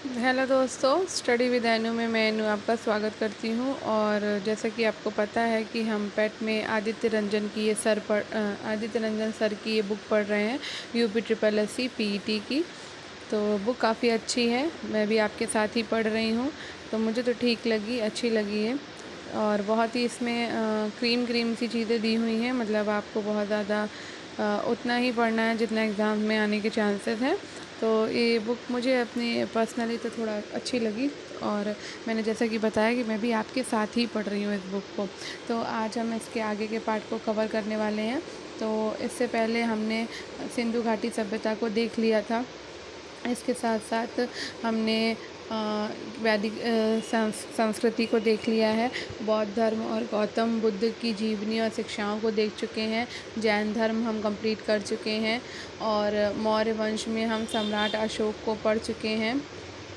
Hello दोस्तों, study with एनु में मैं एनु आपका स्वागत करती हूँ। और जैसा कि आपको पता है कि हम पेट में आदित्य रंजन सर की ये बुक पढ़ रहे हैं, UP triple S C PET की। तो बुक काफ़ी अच्छी है, मैं भी आपके साथ ही पढ़ रही हूँ, तो मुझे तो ठीक लगी, अच्छी लगी है। और बहुत ही इसमें क्रीम सी चीज़ें दी हुई हैं, मतलब आपको बहुत ज़्यादा उतना ही पढ़ना है जितना एग्ज़ाम में आने के चांसेस हैं। तो ये बुक मुझे अपनी पर्सनली तो थोड़ा अच्छी लगी, और मैंने जैसा कि बताया कि मैं भी आपके साथ ही पढ़ रही हूँ इस बुक को। तो आज हम इसके आगे के पार्ट को कवर करने वाले हैं। तो इससे पहले हमने सिंधु घाटी सभ्यता को देख लिया था। इसके साथ साथ हमने वैदिक संस्कृति को देख लिया है, बौद्ध धर्म और गौतम बुद्ध की जीवनी और शिक्षाओं को देख चुके हैं, जैन धर्म हम कंप्लीट कर चुके हैं, और मौर्य वंश में हम सम्राट अशोक को पढ़ चुके हैं,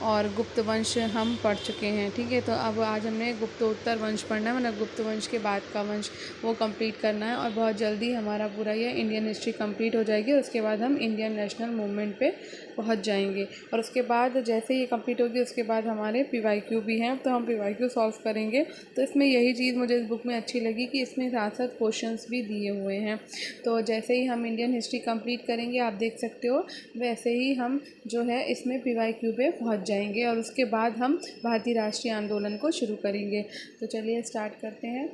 और गुप्त वंश हम पढ़ चुके हैं। ठीक है, तो अब आज हमने गुप्तोत्तर वंश पढ़ना है, मतलब गुप्त वंश के बाद का वंश वो कंप्लीट करना है। और बहुत जल्दी हमारा पूरा ये इंडियन हिस्ट्री कंप्लीट हो जाएगी, उसके बाद हम इंडियन नेशनल मूवमेंट पे पहुंच जाएंगे। और उसके बाद जैसे ही कंप्लीट होगी उसके बाद हमारे पीवाईक्यू भी हैं, तो हम पीवाईक्यू सॉल्व करेंगे। तो इसमें यही चीज़ मुझे इस बुक में अच्छी लगी कि इसमें साथ साथ क्वेश्चंस भी दिए हुए हैं। तो जैसे ही हम इंडियन हिस्ट्री कंप्लीट करेंगे, आप देख सकते हो, वैसे ही हम जो है इसमें पीवाईक्यू पे पहुंच जाएंगे, और उसके बाद हम भारतीय राष्ट्रीय आंदोलन को शुरू करेंगे। तो चलिए स्टार्ट करते हैं।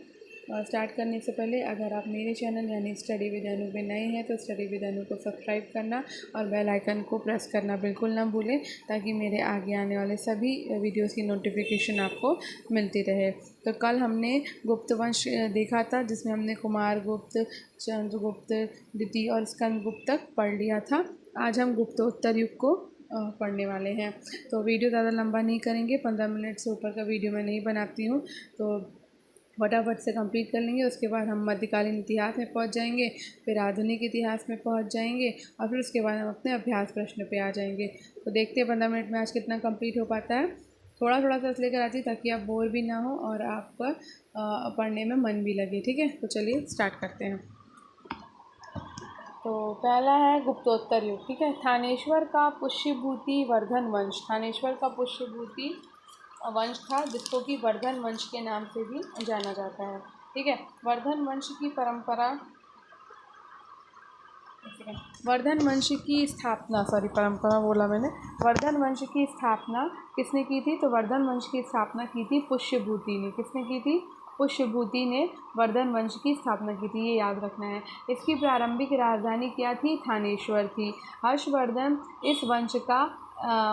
और स्टार्ट करने से पहले अगर आप मेरे चैनल यानी स्टडी विद अनु पे नए हैं तो स्टडी विद अनु को सब्सक्राइब करना और बेल आइकन को प्रेस करना बिल्कुल ना भूलें, ताकि मेरे आगे आने वाले सभी वीडियोस की नोटिफिकेशन आपको मिलती रहे। तो कल हमने गुप्त वंश देखा था, जिसमें हमने कुमार गुप्त, चंद्रगुप्त द्वितीय और स्कंदगुप्त तक पढ़ लिया था। आज हम गुप्तोत्तर युग को पढ़ने वाले हैं। तो वीडियो ज़्यादा लंबा नहीं करेंगे, 15 मिनट से ऊपर का वीडियो मैं नहीं बनाती हूँ, तो फटाफट से कंप्लीट कर लेंगे। उसके बाद हम मध्यकालीन इतिहास में पहुंच जाएंगे, फिर आधुनिक इतिहास में पहुंच जाएंगे, और फिर उसके बाद हम अपने अभ्यास प्रश्न पे आ जाएंगे। तो देखते हैं 15 मिनट में आज कितना कंप्लीट हो पाता है। थोड़ा थोड़ा सा लेकर आती ताकि आप बोर भी ना हो और आपका पढ़ने में मन भी लगे। ठीक है, तो चलिए स्टार्ट करते हैं। तो पहला है गुप्तोत्तर युग। ठीक है, थानेश्वर का पुष्यभूति वर्धन वंश, थानेश्वर का पुष्यभूति वंश था, जिसको कि वर्धन वंश के नाम से भी जाना जाता है। ठीक है, वर्धन वंश की परंपरा, वर्धन वंश की स्थापना, सॉरी परंपरा बोला मैंने, वर्धन वंश की स्थापना किसने की थी? तो वर्धन वंश की स्थापना की थी पुष्यभूति ने। किसने की थी? पुष्यभूति ने वर्धन वंश की स्थापना की थी, ये याद रखना है। इसकी प्रारंभिक राजधानी क्या थी? थानेश्वर थी। हर्षवर्धन इस वंश का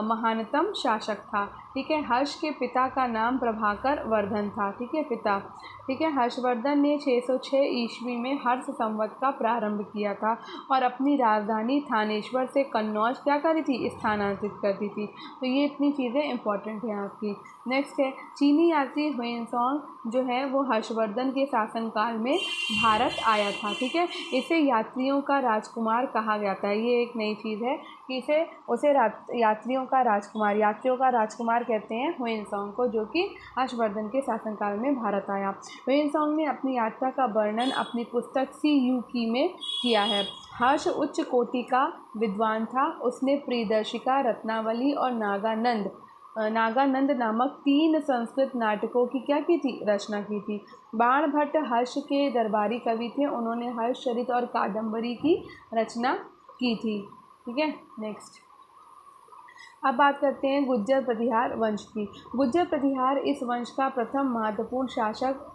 महानतम शासक था। ठीक है, हर्ष के पिता का नाम प्रभाकर वर्धन था। ठीक है, पिता। ठीक है, हर्षवर्धन ने 606 ईस्वी में हर्ष संवत का प्रारंभ किया था, और अपनी राजधानी थानेश्वर से कन्नौज क्या करी थी? स्थानांतरित कर दी थी। तो ये इतनी चीज़ें इंपॉर्टेंट हैं आपकी। नेक्स्ट है, चीनी यात्री हुएनसांग जो है वो हर्षवर्धन के शासनकाल में भारत आया था। ठीक है, इसे यात्रियों का राजकुमार कहा जाता है। ये एक नई चीज़ है कि उसे यात्रियों का राजकुमार कहते हैं हुएनसांग को, जो कि हर्षवर्धन के शासनकाल में भारत आया। हुएनसांग ने अपनी यात्रा का वर्णन अपनी पुस्तक सी यू की में किया है। हर्ष उच्च कोटि का विद्वान था। उसने प्रियदर्शिका, रत्नावली और नागानंद नामक 3 संस्कृत नाटकों की क्या की थी? रचना की थी। बाण भट्ट हर्ष के दरबारी कवि थे। उन्होंने हर्षचरित और कादम्बरी की रचना की थी। ठीक है, नेक्स्ट अब बात करते हैं गुज्जर प्रतिहार वंश की। गुज्जर प्रतिहार इस वंश का प्रथम महत्वपूर्ण शासक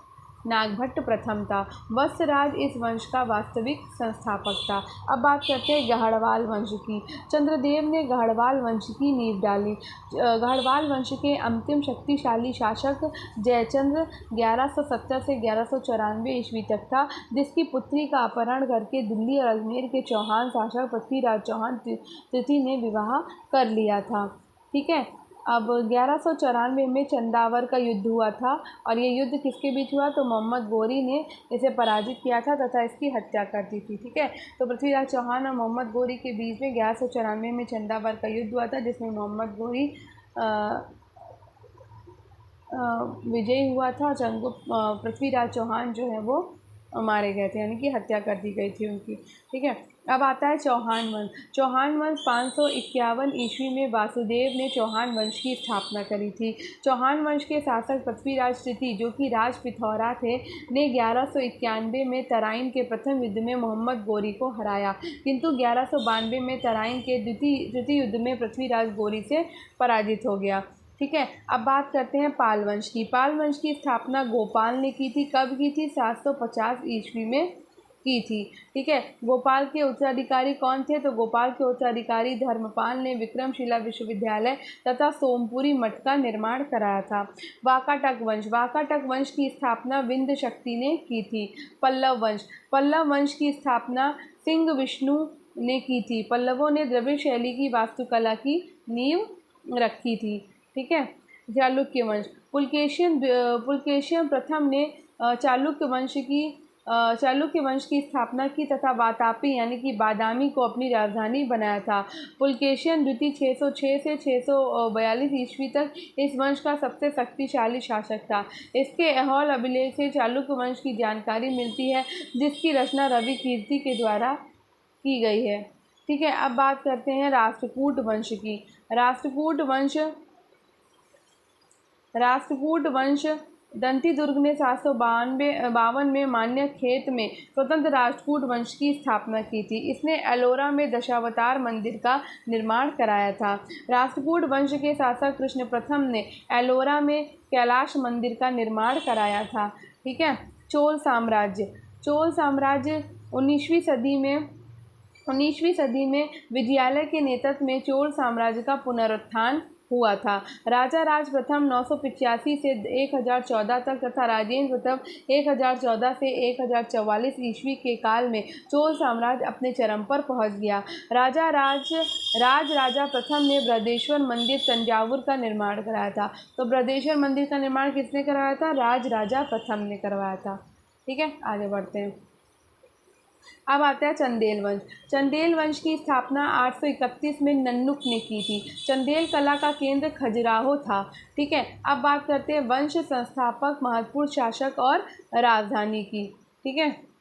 नागभट्ट प्रथम था। वत्सराज इस वंश का वास्तविक संस्थापक था। अब बात करते हैं गढ़वाल वंश की। चंद्रदेव ने गढ़वाल वंश की नींव डाली। गढ़वाल वंश के अंतिम शक्तिशाली शासक जयचंद्र 1170 से 1194 ईस्वी तक था, जिसकी पुत्री का अपहरण करके दिल्ली और अजमेर के चौहान शासक पृथ्वीराज चौहान तृतीय ने विवाह कर लिया था। ठीक है, अब 1194 में चंदावर का युद्ध हुआ था, और ये युद्ध किसके बीच हुआ? तो मोहम्मद गोरी ने इसे पराजित किया था तथा इसकी हत्या कर दी थी। ठीक है, तो पृथ्वीराज चौहान और मोहम्मद गोरी के बीच में 1194 में चंदावर का युद्ध हुआ था, जिसमें मोहम्मद गोरी विजयी हुआ था। पृथ्वीराज चौहान जो है वो मारे गए थे, यानी कि हत्या कर दी गई थी उनकी। ठीक है, अब आता है चौहान वंश। चौहान वंश 551 ईस्वी में वासुदेव ने चौहान वंश की स्थापना करी थी। चौहान वंश के शासक पृथ्वीराज तृतीय, जो कि राज पिथौरा थे, ने 1191 में तराइन के प्रथम युद्ध में मोहम्मद गोरी को हराया, किंतु 1192 में तराइन के द्वितीय युद्ध में पृथ्वीराज गोरी से पराजित हो गया। ठीक है, अब बात करते हैं पाल वंश की। पाल वंश की स्थापना गोपाल ने की थी। कब की थी? 750 ईस्वी में की थी। ठीक है, गोपाल के उत्तराधिकारी कौन थे? तो गोपाल के उत्तराधिकारी धर्मपाल ने विक्रमशिला विश्वविद्यालय तथा सोमपुरी मठ का निर्माण कराया था। वाकाटक वंश। वाकाटक वंश की स्थापना विंध्य शक्ति ने की थी। पल्लव वंश। पल्लव वंश की स्थापना सिंह विष्णु ने की थी। पल्लवों ने द्रविड़ शैली की वास्तुकला की नींव रखी थी। ठीक है, चालुक्य वंश। पुलकेशियन प्रथम ने चालुक्य वंश की स्थापना की तथा वातापी यानी कि बादामी को अपनी राजधानी बनाया था। पुलकेशियन द्वितीय 606 से 642 ईस्वी तक इस वंश का सबसे शक्तिशाली शासक था। इसके ऐहोल अभिलेख से चालुक्य वंश की जानकारी मिलती है, जिसकी रचना रवि कीर्ति के द्वारा की गई है। ठीक है, अब बात करते हैं राष्ट्रकूट वंश की। राष्ट्रकूट वंश दंती दुर्ग ने 752 में मान्य खेत में स्वतंत्र राष्ट्रकूट वंश की स्थापना की थी। इसने एलोरा में दशावतार मंदिर का निर्माण कराया था। राष्ट्रकूट वंश के शासक कृष्ण प्रथम ने एलोरा में कैलाश मंदिर का निर्माण कराया था। ठीक है, चोल साम्राज्य 19वीं सदी में विजयालय के नेतृत्व में चोल साम्राज्य का पुनरुत्थान हुआ था। राजा राज प्रथम 985 से 1014 तक तथा राजेंद्र प्रथम 1014 से 1044 ईस्वी के काल में चोल साम्राज्य अपने चरम पर पहुंच गया। राजा प्रथम ने बृहदेश्वर मंदिर तंजावुर का निर्माण कराया था। तो बृहदेश्वर मंदिर का निर्माण किसने करवाया था? राजा प्रथम ने करवाया था। ठीक है, आगे बढ़ते हैं। अब आता है चंदेल वंश। चंदेल वंश की स्थापना 831 में नन्नुक ने की थी। चंदेल कला का केंद्र खजुराहो था। ठीक है, अब बात करते हैं वंश संस्थापक, महत्वपूर्ण शासक और राजधानी की। ठीक है,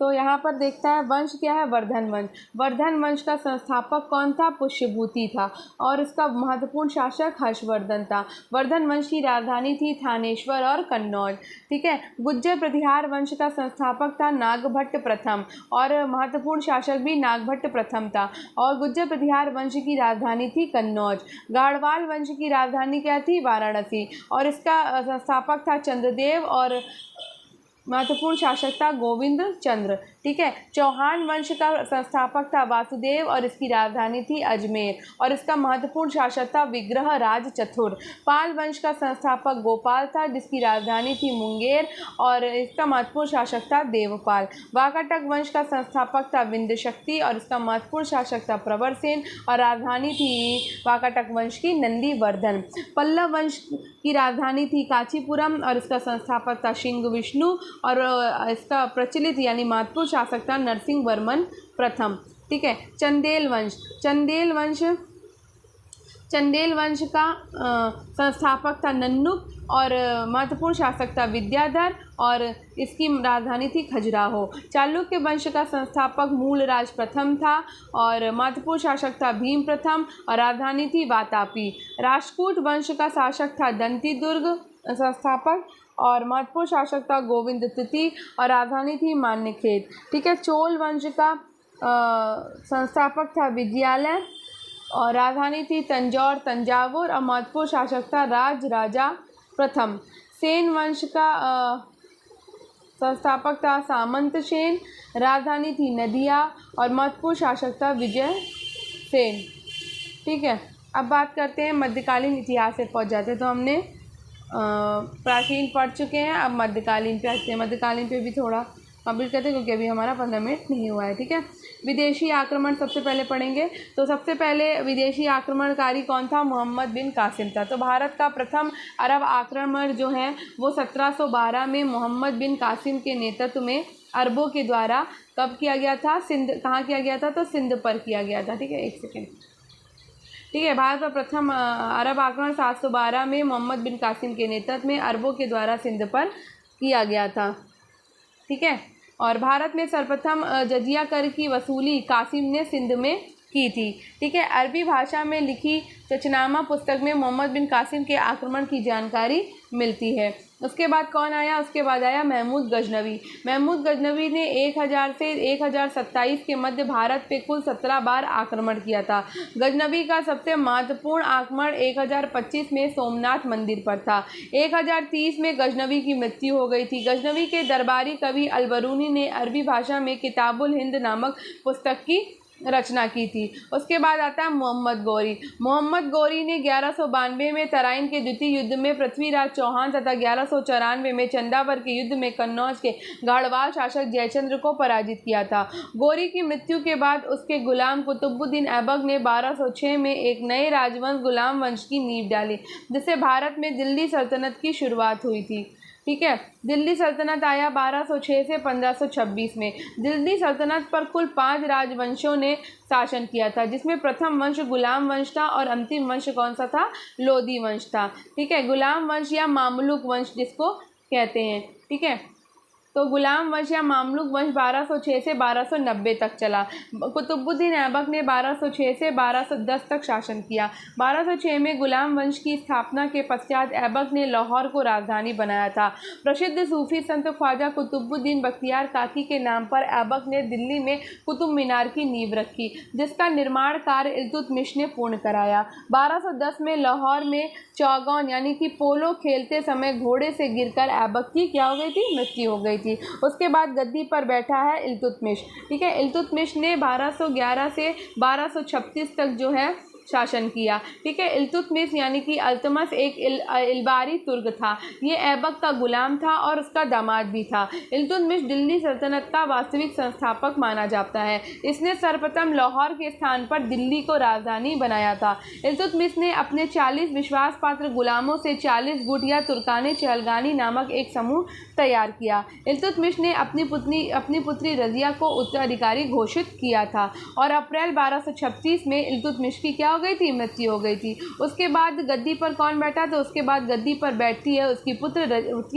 तो यहाँ पर देखता है वंश क्या है? वर्धन वंश। वर्धन वंश का संस्थापक कौन था? पुष्यभूति था और इसका महत्वपूर्ण शासक हर्षवर्धन था। वर्धन वंश की राजधानी थी थानेश्वर और कन्नौज। ठीक है, गुज्जर प्रतिहार वंश का संस्थापक था नागभट्ट प्रथम और महत्वपूर्ण शासक भी नागभट्ट प्रथम था और गुज्जर प्रतिहार वंश की राजधानी थी कन्नौज। गाढ़वाल वंश की राजधानी क्या थी? वाराणसी और इसका संस्थापक था चंद्रदेव और महत्वपूर्ण शासक था गोविंद चंद्र। ठीक है, चौहान वंश का संस्थापक था वासुदेव और इसकी राजधानी थी अजमेर और इसका महत्वपूर्ण शासक था विग्रह राज चतुर। पाल वंश का संस्थापक गोपाल था जिसकी राजधानी थी मुंगेर और इसका महत्वपूर्ण शासक था देवपाल। वाकाटक वंश का संस्थापक था विंध्य शक्ति और इसका महत्वपूर्ण शासक था प्रवरसेन और राजधानी थी वाकाटक वंश की नंदीवर्धन। पल्लव वंश की राजधानी थी कांचीपुरम और इसका संस्थापक था सिंह विष्णु और इसका प्रचलित यानी महत्वपूर्ण शासक था नरसिंह वर्मन प्रथम। ठीक है, चंदेल वंश का संस्थापक था नन्नुक और महत्वपूर्ण शासक था विद्याधर और इसकी राजधानी थी खजुराहो। चालुक्य वंश का संस्थापक मूलराज प्रथम था और महत्वपूर्ण शासक था भीम प्रथम और राजधानी थी वातापी। राष्ट्रकूट वंश का शासक था दंती दुर्ग संस्थापक और महत्वपूर्ण शासक था गोविंद तृतीय और राजधानी थी मान्यखेत। ठीक है, चोल वंश का संस्थापक था विजयालय और राजधानी थी तंजावुर और महत्वपूर्ण शासक था राजा प्रथम। सेन वंश का संस्थापक था सामंतसेन, राजधानी थी नदिया और महत्वपूर्ण शासक था विजय सेन। ठीक है, अब बात करते हैं मध्यकालीन इतिहास से पहुंच जाते हैं। तो हमने प्राचीन पढ़ चुके हैं, अब मध्यकालीन पे आते हैं। मध्यकालीन पे भी थोड़ा कंप्लीट करते हैं क्योंकि अभी हमारा 15 मिनट नहीं हुआ है। ठीक है, विदेशी आक्रमण सबसे पहले पढ़ेंगे। तो सबसे पहले विदेशी आक्रमणकारी कौन था? मोहम्मद बिन कासिम था। तो भारत का प्रथम अरब आक्रमण जो है वो 1712 में मोहम्मद बिन कासिम के नेतृत्व में अरबों के द्वारा कब किया गया था? कहाँ किया गया था? तो सिंध पर किया गया था। ठीक है, एक सेकेंड। ठीक है, भारत का प्रथम अरब आक्रमण 712 में मोहम्मद बिन कासिम के नेतृत्व में अरबों के द्वारा सिंध पर किया गया था। ठीक है, और भारत में सर्वप्रथम जजिया कर की वसूली कासिम ने सिंध में की थी। ठीक है, अरबी भाषा में लिखी चचनामा पुस्तक में मोहम्मद बिन कासिम के आक्रमण की जानकारी मिलती है। उसके बाद कौन आया? उसके बाद आया महमूद गजनवी। महमूद गजनवी ने 1000 से 1027 के मध्य भारत पे कुल 17 बार आक्रमण किया था। गजनवी का सबसे महत्वपूर्ण आक्रमण 1025 में सोमनाथ मंदिर पर था। 1030 में गजनवी की मृत्यु हो गई थी। गजनवी के दरबारी कवि अलबरूनी ने अरबी भाषा में किताबुल हिंद नामक पुस्तक की रचना की थी। उसके बाद आता है मोहम्मद गौरी। मोहम्मद गौरी ने 1192 में तराइन के द्वितीय युद्ध में पृथ्वीराज चौहान तथा 1194 में चंदावर के युद्ध में कन्नौज के गाढ़वाल शासक जयचंद्र को पराजित किया था। गौरी की मृत्यु के बाद उसके गुलाम कुतुबुद्दीन ऐबक ने 1206 में एक नए राजवंश गुलाम वंश की नींव डाली, जिससे भारत में दिल्ली सल्तनत की शुरुआत हुई थी। ठीक है, दिल्ली सल्तनत आया 1206 से 1526 में। दिल्ली सल्तनत पर कुल 5 राजवंशों ने शासन किया था, जिसमें प्रथम वंश गुलाम वंश था और अंतिम वंश कौन सा था? लोधी वंश था। ठीक है, गुलाम वंश या मामलुक वंश जिसको कहते हैं। ठीक है, तो गुलाम वंश या मामलुक वंश 1206 से 1290 तक चला। कुतुबुद्दीन ऐबक ने 1206 से 1210 तक शासन किया। 1206 में गुलाम वंश की स्थापना के पश्चात ऐबक ने लाहौर को राजधानी बनाया था। प्रसिद्ध सूफी संत ख्वाजा कुतुबुद्दीन बख्तियार काकी के नाम पर ऐबक ने दिल्ली में कुतुब मीनार की नींव रखी, जिसका निर्माण कार्य इल्तुतमिश ने पूर्ण कराया। 1210 में लाहौर में चौगौन यानी कि पोलो खेलते समय घोड़े से गिरकर ऐबक की क्या हो गई थी? मृत्यु हो गई थी। उसके बाद गद्दी पर बैठा है इल्तुतमिश। ठीक है, इल्तुतमिश ने 1211 से 1236 तक जो है शासन किया। ठीक है, इल्तुतमिश यानी कि अल्तमस एक इलबारी तुर्क था। ये ऐबक का गुलाम था और उसका दामाद भी था। इल्तुतमिश दिल्ली सल्तनत का वास्तविक संस्थापक माना जाता है। इसने सर्वप्रथम लाहौर के स्थान पर दिल्ली को राजधानी बनाया था। इल्तुतमिश ने अपने 40 विश्वास पात्र गुलामों से 40 गुट या तुर्काने चहलगानी नामक एक समूह तैयार किया। इल्तुतमिश ने अपनी पुत्री रजिया को उत्तराधिकारी घोषित किया था और अप्रैल 1236 में इल्तुतमिश की क्या हो गई थी? मृत्यु हो गई थी। उसके बाद गद्दी पर कौन बैठा? तो उसके बाद गद्दी पर बैठती है उसकी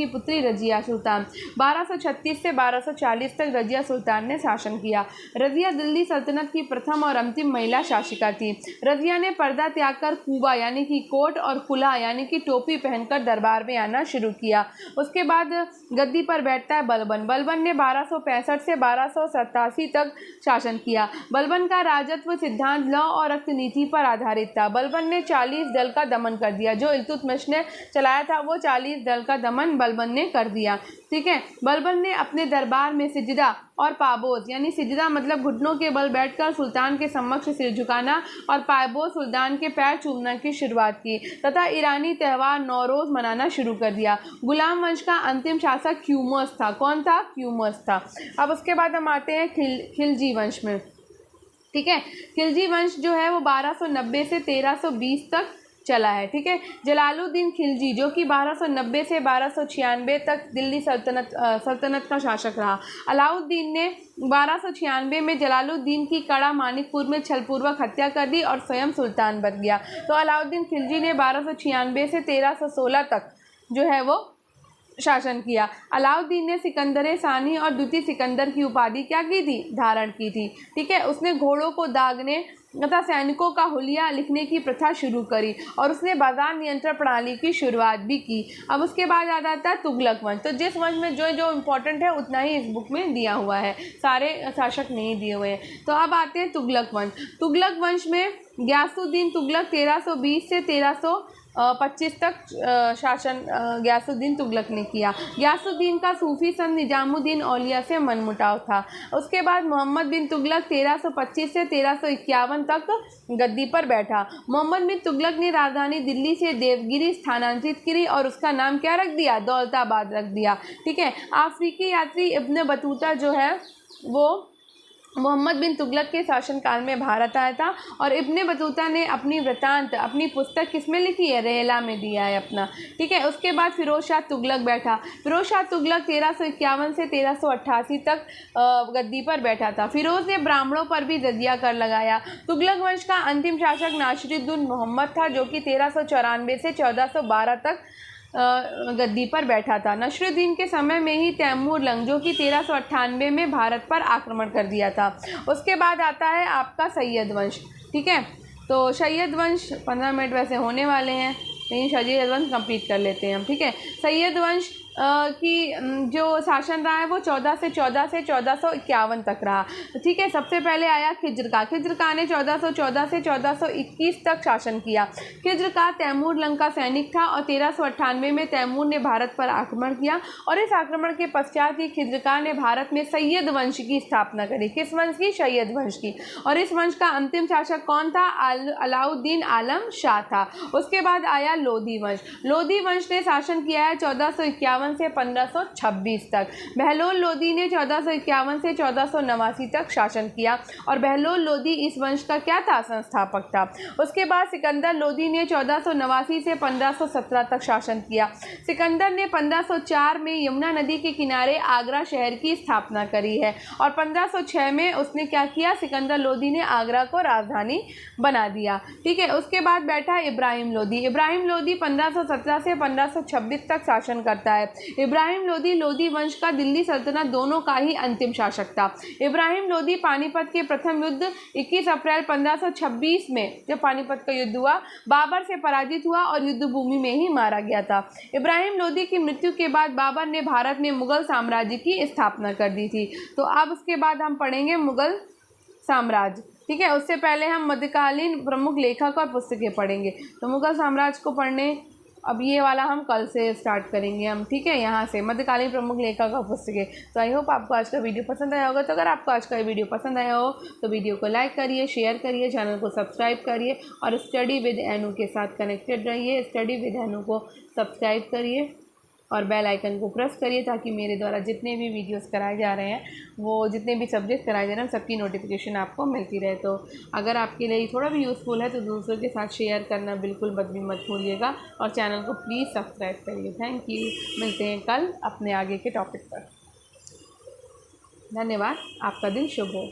पुत्री रजिया सुल्तान। 1236 से 1240 तक रजिया सुल्तान ने शासन किया। रजिया दिल्ली सल्तनत की प्रथम और अंतिम महिला शासिका थी। रजिया ने पर्दा त्याग कर कुबा यानी कि कोट और कुला यानी कि टोपी पहनकर दरबार में आना शुरू किया। उसके बाद गद्दी पर बैठता है बलबन। बलबन ने 1265 से 1287 तक शासन किया। बलबन का राजत्व सिद्धांत लौ और रक्त नीति पर आधारित था। बलबन ने 40 दल का दमन कर दिया। जो इल्तुतमिश ने चलाया था वो 40 दल का दमन बलबन ने कर दिया। ठीक है, बलबन ने अपने दरबार में सिजदा और पायबोज यानी सिजदा मतलब घुटनों के बल बैठकर सुल्तान के समक्ष सिर झुकाना और पायबोज सुल्तान के पैर चूमने की शुरुआत की तथा ईरानी त्यौहार नौरोज मनाना शुरू कर दिया। गुलाम वंश का अंतिम शासक ख्यूमस था। कौन था? ख्यूमस था। अब उसके बाद हम आते हैं खिलजी वंश में। ठीक है, खिलजी वंश जो है वो 1290 से 1320 तक चला है। ठीक है, जलालुद्दीन खिलजी जो कि 1290 से 1296 तक दिल्ली सल्तनत का शासक रहा। अलाउद्दीन ने 1296 में जलालुद्दीन की कड़ा मानिकपुर में छलपूर्वक हत्या कर दी और स्वयं सुल्तान बन गया। तो अलाउद्दीन खिलजी ने 1296 से 1316 तक जो है वो शासन किया। अलाउद्दीन ने सिकंदर सानी और द्वितीय सिकंदर की उपाधि क्या की थी? धारण की थी। ठीक है, उसने घोड़ों को दागने तथा सैनिकों का हुलिया लिखने की प्रथा शुरू करी और उसने बाजार नियंत्रण प्रणाली की शुरुआत भी की। अब उसके बाद आ जाता है तुगलक वंश। तो जिस वंश में जो जो इम्पोर्टेंट है उतना ही इस बुक में दिया हुआ है, सारे शासक नहीं दिए हुए हैं। तो अब आते हैं तुगलक वंश। तुगलक वंश में गयासुद्दीन तुगलक 1320 से 1325 तक शासन गयासुद्दीन तुगलक ने किया। गयासुद्दीन का सूफी संत निजामुद्दीन औलिया से मनमुटाव था। उसके बाद मोहम्मद बिन तुगलक 1325 से 1351 तक गद्दी पर बैठा। मोहम्मद बिन तुगलक ने राजधानी दिल्ली से देवगिरी स्थानांतरित की और उसका नाम क्या रख दिया? दौलताबाद रख दिया। ठीक है, अफ्रीकी यात्री इब्न बतूता जो है वो मोहम्मद बिन तुगलक के शासनकाल में भारत आया था और इब्न बतूता ने अपनी वृतांत अपनी पुस्तक किसमें लिखी है? रेहला में दिया है अपना। ठीक है, उसके बाद फिरोज शाह तुगलक बैठा। फिरोज शाह तुगलक 1351 से 1388 तक गद्दी पर बैठा था। फिरोज ने ब्राह्मणों पर भी जजिया कर लगाया। तुगलक वंश का अंतिम शासक नासिरुद्दीन मोहम्मद था जो कि 1394 से 1412 तक गद्दी पर बैठा था। नसरुद्दीन के समय में ही तैमूर लंग जो कि 1398 में भारत पर आक्रमण कर दिया था। उसके बाद आता है आपका सैयद वंश। ठीक है, तो सैयद वंश 15 मिनट वैसे होने वाले हैं, लेकिन सैयद वंश कंप्लीट कर लेते हैं हम। ठीक है, सैयद वंश की जो शासन रहा है वो 14 से 1451 तक रहा। ठीक है, सबसे पहले आया खिज्र का। खिज्र का ने 1414 से 1421 तक शासन किया। खिज्र का तैमूर लंग का सैनिक था और 1398 में तैमूर ने भारत पर आक्रमण किया और इस आक्रमण के पश्चात ही खिज्र का ने भारत में सैयद वंश की स्थापना करी। किस वंश की? सैयद वंश की। और इस वंश का अंतिम शासक कौन था? अलाउद्दीन आलम शाह था। उसके बाद आया लोधी वंश। लोधी वंश ने शासन किया है 1451 से 1526 तक। बहलोल लोधी ने 1451 से 1489 तक शासन किया और बहलोल लोधी इस वंश का क्या था? संस्थापक था। उसके बाद सिकंदर लोधी ने 1489 से 1517 तक शासन किया। सिकंदर ने 1504 में यमुना नदी के किनारे आगरा शहर की स्थापना करी है और 1506 में उसने क्या किया? सिकंदर लोधी ने आगरा को राजधानी बना दिया। ठीक है, उसके बाद बैठा इब्राहिम लोधी। इब्राहिम लोधी 1517 से 1526 तक शासन करता है। इब्राहिम लोधी लोधी वंश का दिल्ली सल्तनत दोनों का ही अंतिम शासक था। इब्राहिम लोधी पानीपत के प्रथम युद्ध 21 अप्रैल 1526 में जब पानीपत का युद्ध हुआ, बाबर से पराजित हुआ और युद्ध भूमि में ही मारा गया था। इब्राहिम लोधी की मृत्यु के बाद बाबर ने भारत में मुगल साम्राज्य की स्थापना कर दी थी। तो अब उसके बाद हम पढ़ेंगे मुगल साम्राज्य। ठीक है, उससे पहले हम मध्यकालीन प्रमुख लेखक और पुस्तकें पढ़ेंगे। तो मुगल साम्राज्य को पढ़ने अब ये वाला हम कल से स्टार्ट करेंगे हम। ठीक है, यहाँ से मध्यकालीन प्रमुख लेखक और पुस्तकें। तो आई होप आपको आज का वीडियो पसंद आया होगा। तो अगर आपको आज का वीडियो पसंद आया हो तो वीडियो को लाइक करिए, शेयर करिए, चैनल को सब्सक्राइब करिए और स्टडी विद एनू के साथ कनेक्टेड रहिए। स्टडी विद एनू को सब्सक्राइब करिए और बेल आइकन को प्रेस करिए ताकि मेरे द्वारा जितने भी वीडियोस कराए जा रहे हैं, वो जितने भी सब्जेक्ट कराए जा रहे हैं, सबकी नोटिफिकेशन आपको मिलती रहे। तो अगर आपके लिए थोड़ा भी यूज़फुल है तो दूसरों के साथ शेयर करना बिल्कुल मत भूलिएगा और चैनल को प्लीज़ सब्सक्राइब करिए। Thank you. मिलते हैं कल अपने आगे के टॉपिक पर। धन्यवाद। आपका दिन शुभ हो।